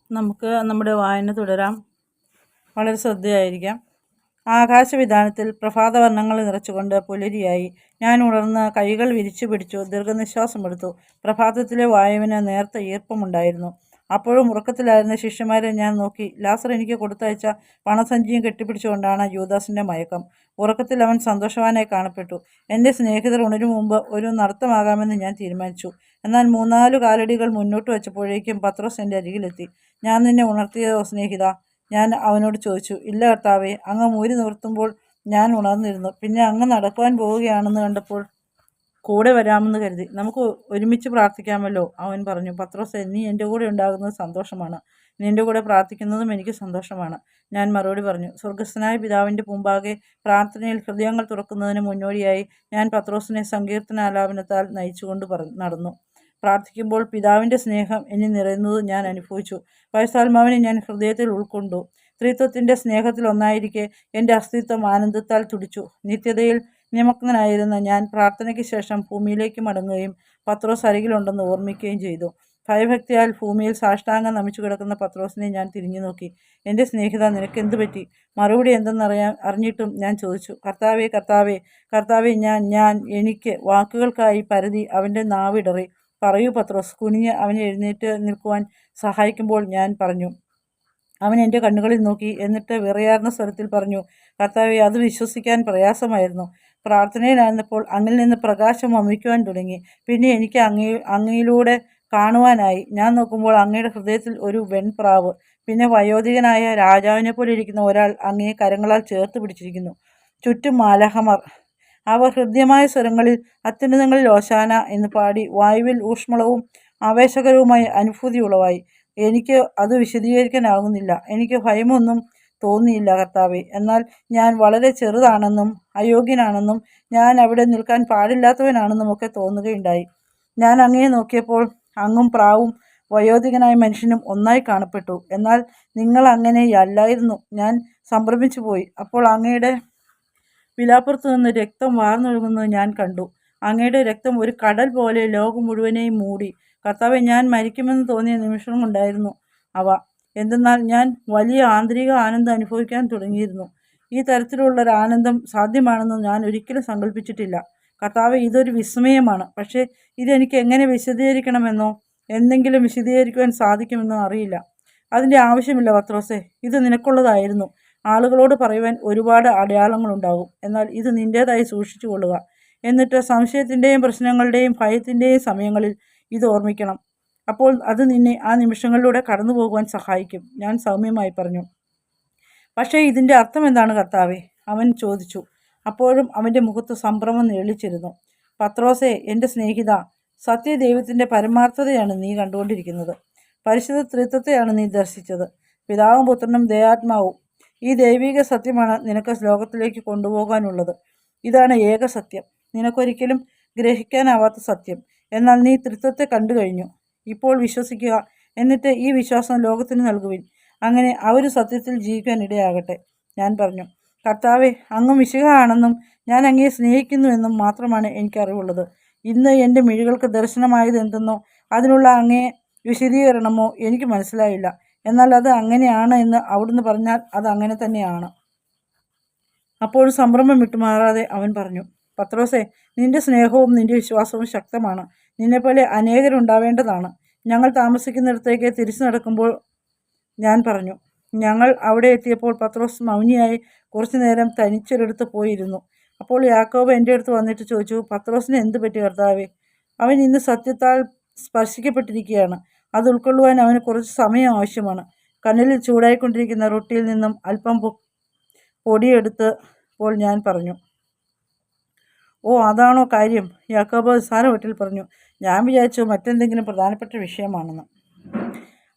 നമുക്ക് നമ്മുടെ വായന തുടരാം. വളരെ ശ്രദ്ധയായിരിക്കാം. ആകാശവിധാനത്തിൽ പ്രഭാതവർണ്ണങ്ങൾ നിറച്ചുകൊണ്ട് പുലരിയായി. ഞാൻ ഉണർന്ന് കൈകൾ വിരിച്ചു പിടിച്ചു, ദീർഘനിശ്വാസമെടുത്തു. പ്രഭാതത്തിലെ വായുവിന് നേർത്ത ഈർപ്പമുണ്ടായിരുന്നു. അപ്പോഴും ഉറക്കത്തിലായിരുന്ന ശിഷ്യന്മാരെ ഞാൻ നോക്കി. ലാസർ എനിക്ക് കൊടുത്തയച്ച പണസഞ്ചിയും കെട്ടിപ്പിടിച്ചുകൊണ്ടാണ് യൂദാസിൻ്റെ മയക്കം. ഉറക്കത്തിൽ അവൻ സന്തോഷവാനായി കാണപ്പെട്ടു. എൻ്റെ സ്നേഹിതർ ഉണരും മുമ്പ് ഒരു നടത്തമാകാമെന്ന് ഞാൻ തീരുമാനിച്ചു. എന്നാൽ 3-4 കാലടികൾ മുന്നോട്ട് വെച്ചപ്പോഴേക്കും പത്രോസ് എൻ്റെ അരികിലെത്തി. ഞാൻ നിന്നെ ഉണർത്തിയതോ സ്നേഹിത? ഞാൻ അവനോട് ചോദിച്ചു. ഇല്ല കർത്താവേ, അങ്ങ് മൂരി നിവർത്തുമ്പോൾ ഞാൻ ഉണർന്നിരുന്നു. പിന്നെ അങ്ങ് നടക്കുവാൻ പോവുകയാണെന്ന് കണ്ടപ്പോൾ കൂടെ വരാമെന്ന് കരുതി. നമുക്ക് ഒരുമിച്ച് പ്രാർത്ഥിക്കാമല്ലോ, അവൻ പറഞ്ഞു. പത്രോസേ, നീ എൻ്റെ കൂടെ ഉണ്ടാകുന്നത് സന്തോഷമാണ്. നിൻ്റെ കൂടെ പ്രാർത്ഥിക്കുന്നതും എനിക്ക് സന്തോഷമാണ്, ഞാൻ മറുപടി പറഞ്ഞു. സ്വർഗസ്ഥനായ പിതാവിൻ്റെ മുമ്പാകെ പ്രാർത്ഥനയിൽ ഹൃദയങ്ങൾ തുറക്കുന്നതിന് മുന്നോടിയായി ഞാൻ പത്രോസിനെ സങ്കീർത്തനാലാപനത്താൽ നയിച്ചുകൊണ്ട് നടന്നു. പ്രാർത്ഥിക്കുമ്പോൾ പിതാവിൻ്റെ സ്നേഹം എന്നിൽ നിറയുന്നത് ഞാൻ അനുഭവിച്ചു. പരിശുദ്ധാത്മാവിനെ ഞാൻ ഹൃദയത്തിൽ ഉൾക്കൊണ്ടു. ത്രിത്വത്തിൻ്റെ സ്നേഹത്തിൽ ഒന്നായിരിക്കെ എൻ്റെ അസ്തിത്വം ആനന്ദത്താൽ തുടിച്ചു. നിത്യതയിൽ നിമഗ്നനായിരുന്ന ഞാൻ പ്രാർത്ഥനയ്ക്ക് ശേഷം ഭൂമിയിലേക്ക് മടങ്ങുകയും പത്രോസ് അരികിലുണ്ടെന്ന് ഓർമ്മിക്കുകയും ചെയ്തു. ഭയഭക്തിയാൽ ഭൂമിയിൽ സാഷ്ടാംഗം നമിച്ചു കിടക്കുന്ന പത്രോസിനെ ഞാൻ തിരിഞ്ഞു നോക്കി. എൻ്റെ സ്നേഹിത, നിനക്കെന്തു പറ്റി? മറുപടി അറിഞ്ഞിട്ടും ഞാൻ ചോദിച്ചു. കർത്താവേ, കർത്താവേ, കർത്താവേ, എനിക്ക് വാക്കുകൾക്കായി പരതി അവൻ്റെ നാവിടറി. പറയൂ പത്രോസ്. കുനിഞ്ഞ് അവനെ എഴുന്നേറ്റ് നിൽക്കുവാൻ സഹായിക്കുമ്പോൾ ഞാൻ പറഞ്ഞു. അവൻ എൻ്റെ കണ്ണുകളിൽ നോക്കി. എന്നിട്ട് വിറയാർന്ന സ്വരത്തിൽ പറഞ്ഞു, കർത്താവേ, അത് വിശ്വസിക്കാൻ പ്രയാസമായിരുന്നു. പ്രാർത്ഥനയിലായിരുന്നപ്പോൾ അങ്ങിൽ നിന്ന് പ്രകാശം വമിക്കുവാൻ തുടങ്ങി. പിന്നെ എനിക്ക് അങ്ങയിലൂടെ കാണുവാനായി. ഞാൻ നോക്കുമ്പോൾ അങ്ങയുടെ ഹൃദയത്തിൽ ഒരു വെൺപ്രാവ്. പിന്നെ വയോധികനായ രാജാവിനെ പോലെ ഇരിക്കുന്ന ഒരാൾ അങ്ങയെ കരങ്ങളാൽ ചേർത്ത് പിടിച്ചിരിക്കുന്നു. ചുറ്റും മാലാഖമാർ. അവർ ഹൃദ്യമായ സ്വരങ്ങളിൽ അത്യുന്നതങ്ങളിൽ ഓശാന എന്ന് പാടി. വായുവിൽ ഊഷ്മളവും ആവേശകരവുമായ അനുഭൂതി ഉളവായി. എനിക്ക് അത് വിശദീകരിക്കാനാകുന്നില്ല. എനിക്ക് ഭയമൊന്നും തോന്നിയില്ല കർത്താവേ. എന്നാൽ ഞാൻ വളരെ ചെറുതാണെന്നും അയോഗ്യനാണെന്നും ഞാൻ അവിടെ നിൽക്കാൻ പാടില്ലാത്തവനാണെന്നും ഒക്കെ തോന്നുകയുണ്ടായി. ഞാൻ അങ്ങയെ നോക്കിയപ്പോൾ അങ്ങും പ്രാവും വയോധികനായ മനുഷ്യനും ഒന്നായി കാണപ്പെട്ടു. എന്നാൽ നിങ്ങൾ അങ്ങനെയല്ലായിരുന്നു. ഞാൻ സംഭ്രമിച്ചു പോയി. അപ്പോൾ അങ്ങയുടെ വിലാപ്പുറത്ത് നിന്ന് രക്തം വാർന്നൊഴുകുന്നത് ഞാൻ കണ്ടു. അങ്ങയുടെ രക്തം ഒരു കടൽ പോലെ ലോകം മുഴുവനെയും മൂടി. കർത്താവെ, ഞാൻ മരിക്കുമെന്ന് തോന്നിയ നിമിഷമുണ്ടായിരുന്നു അവ. എന്തെന്നാൽ ഞാൻ വലിയ ആന്തരിക ആനന്ദം അനുഭവിക്കാൻ തുടങ്ങിയിരുന്നു. ഈ തരത്തിലുള്ളൊരു ആനന്ദം സാധ്യമാണെന്ന് ഞാൻ ഒരിക്കലും സങ്കല്പിച്ചിട്ടില്ല. കർത്താവെ, ഇതൊരു വിസ്മയമാണ്. പക്ഷേ ഇതെനിക്ക് എങ്ങനെ വിശദീകരിക്കണമെന്നോ എന്തെങ്കിലും വിശദീകരിക്കുവാൻ സാധിക്കുമെന്നോ അറിയില്ല. അതിൻ്റെ ആവശ്യമില്ല പത്രോസേ, ഇത് നിനക്കുള്ളതായിരുന്നു. ആളുകളോട് പറയുവാൻ ഒരുപാട് അടയാളങ്ങളുണ്ടാകും. എന്നാൽ ഇത് നിൻ്റേതായി സൂക്ഷിച്ചു കൊള്ളുക. എന്നിട്ട് സംശയത്തിൻ്റെയും പ്രശ്നങ്ങളുടെയും ഭയത്തിൻ്റെയും സമയങ്ങളിൽ ഇത് ഓർമ്മിക്കണം. അപ്പോൾ അത് നിന്നെ ആ നിമിഷങ്ങളിലൂടെ കടന്നു പോകുവാൻ സഹായിക്കും, ഞാൻ സൗമ്യമായി പറഞ്ഞു. പക്ഷേ ഇതിൻ്റെ അർത്ഥം എന്താണ് കർത്താവേ? അവൻ ചോദിച്ചു. അപ്പോഴും അവൻ്റെ മുഖത്ത് സംഭ്രമം നിഴലിച്ചിരുന്നു. പത്രോസേ, എൻ്റെ സ്നേഹിത, സത്യദൈവത്തിൻ്റെ പരമാർത്ഥതയാണ് നീ കണ്ടുകൊണ്ടിരിക്കുന്നത്. പരിശുദ്ധ ത്രിത്വത്തെയാണ് നീ ദർശിച്ചത്, പിതാവും പുത്രനും ദയാത്മാവും. ഈ ദൈവിക സത്യമാണ് നിനക്ക് ലോകത്തിലേക്ക് കൊണ്ടുപോകാനുള്ളത്. ഇതാണ് ഏക സത്യം, നിനക്കൊരിക്കലും ഗ്രഹിക്കാനാവാത്ത സത്യം. എന്നാൽ നീ ത്രിത്വത്തെ കണ്ടു കഴിഞ്ഞു. ഇപ്പോൾ വിശ്വസിക്കുക. എന്നിട്ട് ഈ വിശ്വാസം ലോകത്തിന് നൽകുവിൻ. അങ്ങനെ അവർ സത്യത്തിൽ ജീവിക്കാൻ ഇടയാകട്ടെ, ഞാൻ പറഞ്ഞു. കർത്താവെ, അങ്ങ് മിശിഹ ആണെന്നും ഞാൻ അങ്ങയെ സ്നേഹിക്കുന്നുവെന്നും മാത്രമാണ് എനിക്കറിവുള്ളത്. ഇന്ന് എൻ്റെ മിഴികൾക്ക് ദർശനമായത് എന്തെന്നോ അതിനുള്ള അങ്ങേ വിശദീകരണമോ എനിക്ക് മനസ്സിലായില്ല. എന്നാൽ അത് അങ്ങനെയാണ് എന്ന് അവിടുന്ന് പറഞ്ഞാൽ അത് അങ്ങനെ തന്നെയാണ്. അപ്പോൾ സംഭ്രമം വിട്ടുമാറാതെ അവൻ പറഞ്ഞു. പത്രോസേ, നിന്റെ സ്നേഹവും നിന്റെ വിശ്വാസവും ശക്തമാണ്. നിന്നെപ്പോലെ അനേകരുണ്ടാവേണ്ടതാണ്. ഞങ്ങൾ താമസിക്കുന്നിടത്തേക്ക് തിരിച്ചു നടക്കുമ്പോൾ ഞാൻ പറഞ്ഞു. ഞങ്ങൾ അവിടെ എത്തിയപ്പോൾ പത്രോസ് മൗനിയായി കുറച്ചു നേരം തനിച്ചൊരിടത്ത് പോയിരുന്നു. അപ്പോൾ യാക്കോബ് എൻ്റെ അടുത്ത് വന്നിട്ട് ചോദിച്ചു, പത്രോസിന് എന്ത് പറ്റി കർത്താവേ? അവൻ ഇന്ന് സത്യത്താൽ സ്പർശിക്കപ്പെട്ടിരിക്കുകയാണ്. അത് ഉൾക്കൊള്ളുവാൻ അവന് കുറച്ച് സമയം ആവശ്യമാണ്. കനലിൽ ചൂടായിക്കൊണ്ടിരിക്കുന്ന റൊട്ടിയിൽ നിന്നും അല്പം പൊടിയെടുത്തപ്പോൾ ഞാൻ പറഞ്ഞു. ഓ, അതാണോ കാര്യം? യാക്കോബ് സാരവട്ടിൽ പറഞ്ഞു. ഞാൻ വിചാരിച്ചു മറ്റെന്തെങ്കിലും പ്രധാനപ്പെട്ട വിഷയമാണെന്ന്.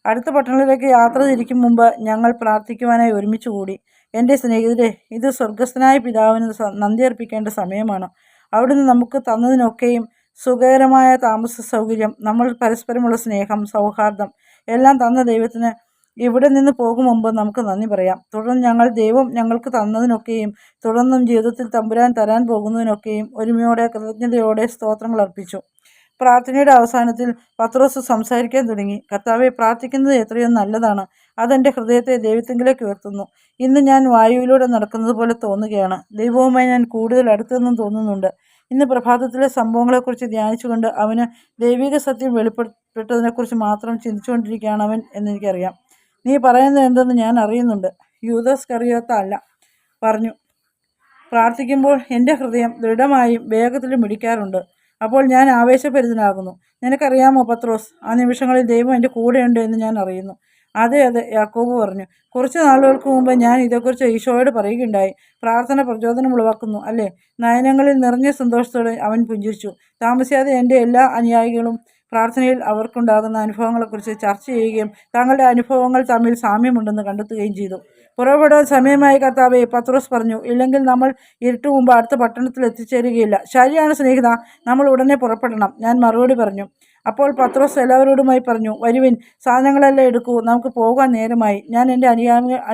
അടുത്ത പട്ടണത്തിലേക്ക് യാത്ര തിരിക്കും മുമ്പ് ഞങ്ങൾ പ്രാർത്ഥിക്കുവാനായി ഒരുമിച്ച് കൂടി. എൻ്റെ സ്നേഹിതരെ, ഇത് സ്വർഗസ്ഥനായ പിതാവിന് നന്ദി അർപ്പിക്കേണ്ട സമയമാണ്. അവിടുന്ന് നമുക്ക് തന്നതിനൊക്കെയും സുഖകരമായ താമസ സൗകര്യം, നമ്മൾ പരസ്പരമുള്ള സ്നേഹം, സൗഹാർദ്ദം എല്ലാം തന്ന ദൈവത്തിന് ഇവിടെ നിന്ന് പോകും മുമ്പ് നമുക്ക് നന്ദി പറയാം. തുടർന്ന് ദൈവം ഞങ്ങൾക്ക് തന്നതിനൊക്കെയും തുടർന്നും ജീവിതത്തിൽ തമ്പുരാൻ തരാൻ പോകുന്നതിനൊക്കെയും ഒരുമയോടെ കൃതജ്ഞതയോടെ സ്തോത്രങ്ങൾ അർപ്പിച്ചു. പ്രാർത്ഥനയുടെ അവസാനത്തിൽ പത്രോസ് സംസാരിക്കാൻ തുടങ്ങി. കർത്താവെ, പ്രാർത്ഥിക്കുന്നത് എത്രയോ നല്ലതാണ്. അതെൻ്റെ ഹൃദയത്തെ ദൈവത്തിങ്കിലേക്ക് ഉയർത്തുന്നു. ഇന്ന് ഞാൻ വായുവിലൂടെ നടക്കുന്നത് പോലെ തോന്നുകയാണ്. ദൈവവുമായി ഞാൻ കൂടുതൽ അടുത്തെന്നും തോന്നുന്നുണ്ട്. ഇന്ന് പ്രഭാതത്തിലെ സംഭവങ്ങളെക്കുറിച്ച് ധ്യാനിച്ചുകൊണ്ട് അവന് ദൈവിക സത്യം വെളിപ്പെട്ടതിനെക്കുറിച്ച് മാത്രം ചിന്തിച്ചുകൊണ്ടിരിക്കുകയാണ് അവൻ എന്നെനിക്കറിയാം. നീ പറയുന്നത് എന്തെന്ന് ഞാൻ അറിയുന്നുണ്ട്. യൂദാസ് കറിയോത്ത അല്ല പറഞ്ഞു. പ്രാർത്ഥിക്കുമ്പോൾ എൻ്റെ ഹൃദയം ദൃഢമായും വേഗത്തിലും മിടിക്കാറുണ്ട്. അപ്പോൾ ഞാൻ ആവേശഭരിതനാകുന്നു. നിനക്കറിയാമോ പത്രോസ്, ആ നിമിഷങ്ങളിൽ ദൈവം എൻ്റെ കൂടെയുണ്ട് എന്ന് ഞാൻ അറിയുന്നു. അതെ അതെ, യാക്കോബ് പറഞ്ഞു. കുറച്ച് നാളുകൾക്ക് മുമ്പ് ഞാൻ ഇതേക്കുറിച്ച് ഈശോയോട് പറയുകയുണ്ടായി. പ്രാർത്ഥന പ്രചോദനം ഉളവാക്കുന്നു അല്ലേ? നയനങ്ങളിൽ നിറഞ്ഞ സന്തോഷത്തോടെ അവൻ പുഞ്ചിരിച്ചു. താമസിയാതെ എൻ്റെ എല്ലാ അനുയായികളും പ്രാർത്ഥനയിൽ അവർക്കുണ്ടാകുന്ന അനുഭവങ്ങളെക്കുറിച്ച് ചർച്ച ചെയ്യുകയും തങ്ങളുടെ അനുഭവങ്ങൾ തമ്മിൽ സാമ്യമുണ്ടെന്ന് കണ്ടെത്തുകയും ചെയ്തു. പുറപ്പെടാൻ സമയമായി കർത്താവേ, പത്രോസ് പറഞ്ഞു. ഇല്ലെങ്കിൽ നമ്മൾ ഇരുട്ടു മുമ്പ് അടുത്ത പട്ടണത്തിൽ എത്തിച്ചേരുകയില്ല. ശരിയാണ് സ്നേഹിത, നമ്മൾ ഉടനെ പുറപ്പെടണം, ഞാൻ മറുപടി പറഞ്ഞു. അപ്പോൾ പത്രോസ് എല്ലാവരോടുമായി പറഞ്ഞു, വരുവിൻ, സാധനങ്ങളെല്ലാം എടുക്കൂ, നമുക്ക് പോകാൻ നേരമായി. ഞാൻ എൻ്റെ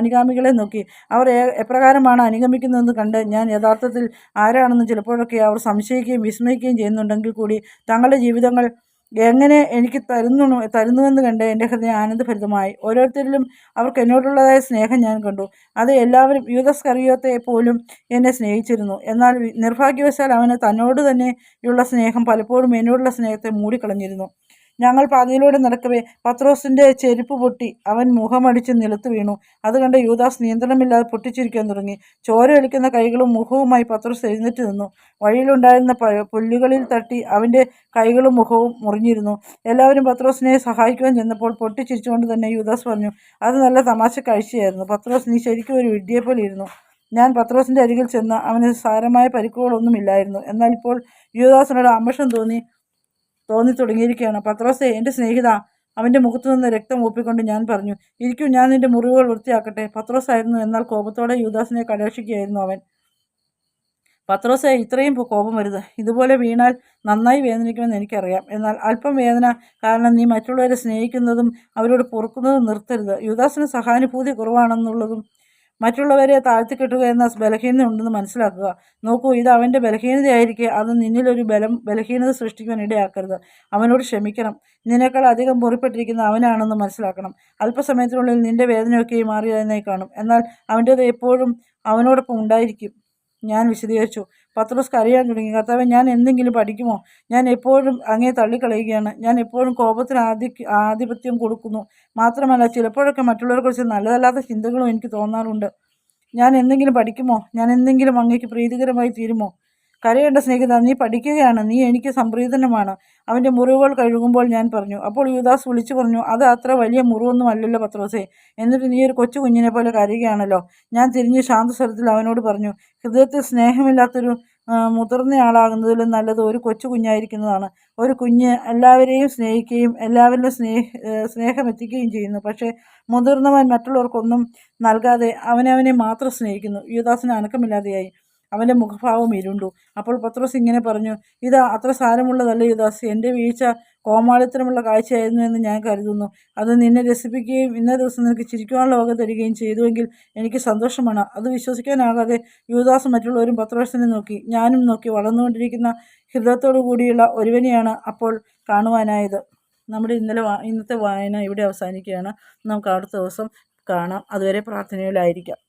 അനുഗാമികളെ നോക്കി. അവർ എപ്രകാരമാണ് അനുഗമിക്കുന്നതെന്ന് കണ്ട് ഞാൻ യഥാർത്ഥത്തിൽ ആരാണെന്ന് ചിലപ്പോഴൊക്കെ അവർ സംശയിക്കുകയും വിസ്മയിക്കുകയും ചെയ്യുന്നുണ്ടെങ്കിൽ കൂടി തങ്ങളുടെ ജീവിതങ്ങൾ എങ്ങനെ എനിക്ക് തരുന്നുവെന്ന് കണ്ട് എൻ്റെ ഹൃദയം ആനന്ദഭരിതമായി. ഓരോരുത്തരിലും അവർക്ക് എന്നോടുള്ളതായ സ്നേഹം ഞാൻ കണ്ടു. അത് എല്ലാവരും യൂദാസ് കറിയോത്തെ പോലും എന്നെ സ്നേഹിച്ചിരുന്നു. എന്നാൽ നിർഭാഗ്യവശാൽ അവന് തന്നോട് തന്നെയുള്ള സ്നേഹം പലപ്പോഴും എന്നോടുള്ള സ്നേഹത്തെ മൂടിക്കളഞ്ഞിരുന്നു. ഞങ്ങൾ പാതയിലൂടെ നടക്കവേ പത്രോസിൻ്റെ ചെരുപ്പ് പൊട്ടി. അവൻ മുഖമടിച്ച് നിലത്ത് വീണു. അത് കണ്ട് യൂദാസ് നിയന്ത്രണമില്ലാതെ പൊട്ടിച്ചിരിക്കാൻ തുടങ്ങി. ചോരയൊലിക്കുന്ന കൈകളും മുഖവുമായി പത്രോസ് എഴുന്നേറ്റ് നിന്നു. വഴിയിലുണ്ടായിരുന്ന പുല്ലുകളിൽ തട്ടി അവൻ്റെ കൈകളും മുഖവും മുറിഞ്ഞിരുന്നു. എല്ലാവരും പത്രോസിനെ സഹായിക്കുവാൻ ചെന്നപ്പോൾ പൊട്ടിച്ചിരിച്ചുകൊണ്ട് തന്നെ യൂദാസ് പറഞ്ഞു, അത് നല്ല തമാശ കാഴ്ചയായിരുന്നു. പത്രോസ്, നീ ശരിക്കും ഒരു വിഡ്ഢിയെപ്പോലെ ഇരുന്നു. ഞാൻ പത്രോസിൻ്റെ അരികിൽ ചെന്ന് അവന് സാരമായ പരിക്കുകളൊന്നുമില്ലായിരുന്നു. എന്നാൽ ഇപ്പോൾ യൂദാസിനോട് അമർഷം തോന്നി തുടങ്ങിയിരിക്കുകയാണ്. പത്രോസേ, എൻ്റെ സ്നേഹിത, അവൻ്റെ മുഖത്തു നിന്ന് രക്തം ഊപ്പിക്കൊണ്ട് ഞാൻ പറഞ്ഞു. ഇരിക്കൂ, ഞാൻ നിന്റെ മുറിവുകൾ വൃത്തിയാക്കട്ടെ. പത്രോസായിരുന്നു. എന്നാൽ കോപത്തോടെ യൂദാസിനെ കടാക്ഷിക്കുകയായിരുന്നു അവൻ. പത്രോസേ, ഇത്രയും കോപം വരുത്. ഇതുപോലെ വീണാൽ നന്നായി വേദനിക്കുമെന്ന് എനിക്കറിയാം. എന്നാൽ അല്പം വേദന കാരണം നീ മറ്റുള്ളവരെ സ്നേഹിക്കുന്നതും അവരോട് പൊറുക്കുന്നതും നിർത്തരുത്. യൂദാസിന് സഹാനുഭൂതി കുറവാണെന്നുള്ളതും മറ്റുള്ളവരെ താഴ്ത്തിക്കെട്ടുക എന്ന ബലഹീനത ഉണ്ടെന്ന് മനസ്സിലാക്കുക. നോക്കൂ, ഇത് അവൻ്റെ ബലഹീനതയായിരിക്കെ അത് നിന്നിലൊരു ബലഹീനത സൃഷ്ടിക്കുവാൻ ഇടയാക്കരുത്. അവനോട് ക്ഷമിക്കണം. നിന്നേക്കാൾ അധികം മുറിപ്പെട്ടിരിക്കുന്ന അവനാണെന്ന് മനസ്സിലാക്കണം. അല്പസമയത്തിനുള്ളിൽ നിന്റെ വേദനയൊക്കെ മാറിയതിനായി കാണും. എന്നാൽ അവൻ്റേത് എപ്പോഴും അവനോടൊപ്പം ഉണ്ടായിരിക്കും. ഞാൻ വിശദീകരിച്ചു. പത്രോസ് കരയാൻ തുടങ്ങി. കർത്താവേ, ഞാൻ എന്തെങ്കിലും പഠിക്കുമോ? ഞാൻ എപ്പോഴും അങ്ങേ തള്ളിക്കളയുകയാണ്. ഞാൻ എപ്പോഴും കോപത്തിന് ആധിപത്യം കൊടുക്കുന്നു. മാത്രമല്ല, ചിലപ്പോഴൊക്കെ മറ്റുള്ളവരെക്കുറിച്ച് നല്ലതല്ലാത്ത ചിന്തകളും എനിക്ക് തോന്നാറുണ്ട്. ഞാൻ എന്തെങ്കിലും പഠിക്കുമോ? ഞാൻ എന്തെങ്കിലും അങ്ങേക്ക് പ്രീതികരമായി തീരുമോ? കരയേണ്ട സ്നേഹിത, നീ പഠിക്കുകയാണ്. നീ എനിക്ക് സംപ്രീതനമാണ്. അവൻ്റെ മുറിവുകൾ കഴുകുമ്പോൾ ഞാൻ പറഞ്ഞു. അപ്പോൾ യൂദാസ് വിളിച്ചു പറഞ്ഞു, അത് അത്ര വലിയ മുറിവൊന്നും അല്ലല്ലോ പത്രോസേ. എന്നിട്ട് നീ ഒരു കൊച്ചു കുഞ്ഞിനെ പോലെ കരയുകയാണല്ലോ. ഞാൻ തിരിഞ്ഞ് ശാന്തസ്വരത്തിൽ അവനോട് പറഞ്ഞു, ഹൃദയത്തിൽ സ്നേഹമില്ലാത്തൊരു മുതിർന്നയാളാകുന്നതിലും നല്ലത് ഒരു കൊച്ചു കുഞ്ഞായിരിക്കുന്നതാണ്. ഒരു കുഞ്ഞ് എല്ലാവരെയും സ്നേഹിക്കുകയും എല്ലാവരിലും സ്നേഹം എത്തിക്കുകയും ചെയ്യുന്നു. പക്ഷേ മുതിർന്നവൻ മറ്റുള്ളവർക്കൊന്നും നൽകാതെ അവനവനെ മാത്രം സ്നേഹിക്കുന്നു. യൂദാസിന് അനക്കമില്ലാതെയായി. അവൻ്റെ മുഖഭാവം ഇരുണ്ടു. അപ്പോൾ പത്രോസ് ഇങ്ങനെ പറഞ്ഞു, ഇത് അത്ര സാരമുള്ളതല്ല യൂദാസ്. എൻ്റെ വീഴ്ച കോമാളിത്തരമുള്ള കാഴ്ചയായിരുന്നു എന്ന് ഞാൻ കരുതുന്നു. അത് നിന്നെ രസിപ്പിക്കുകയും ഇന്നേ ദിവസം നിനക്ക് ചിരിക്കുവാനുള്ള വക തരികയും ചെയ്തുവെങ്കിൽ എനിക്ക് സന്തോഷമാണ്. അത് വിശ്വസിക്കാനാകാതെ യൂദാസ് മറ്റുള്ളവരും പത്രോസിനെ നോക്കി. ഞാനും നോക്കി. വളർന്നുകൊണ്ടിരിക്കുന്ന ഹൃദയത്തോടു കൂടിയുള്ള ഒരുവനെയാണ് അപ്പോൾ കാണുവാനായത്. നമ്മുടെ ഇന്നത്തെ വായന ഇവിടെ അവസാനിക്കുകയാണ്. നമുക്ക് അടുത്ത ദിവസം കാണാം. അതുവരെ പ്രാർത്ഥനയിലായിരിക്കാം.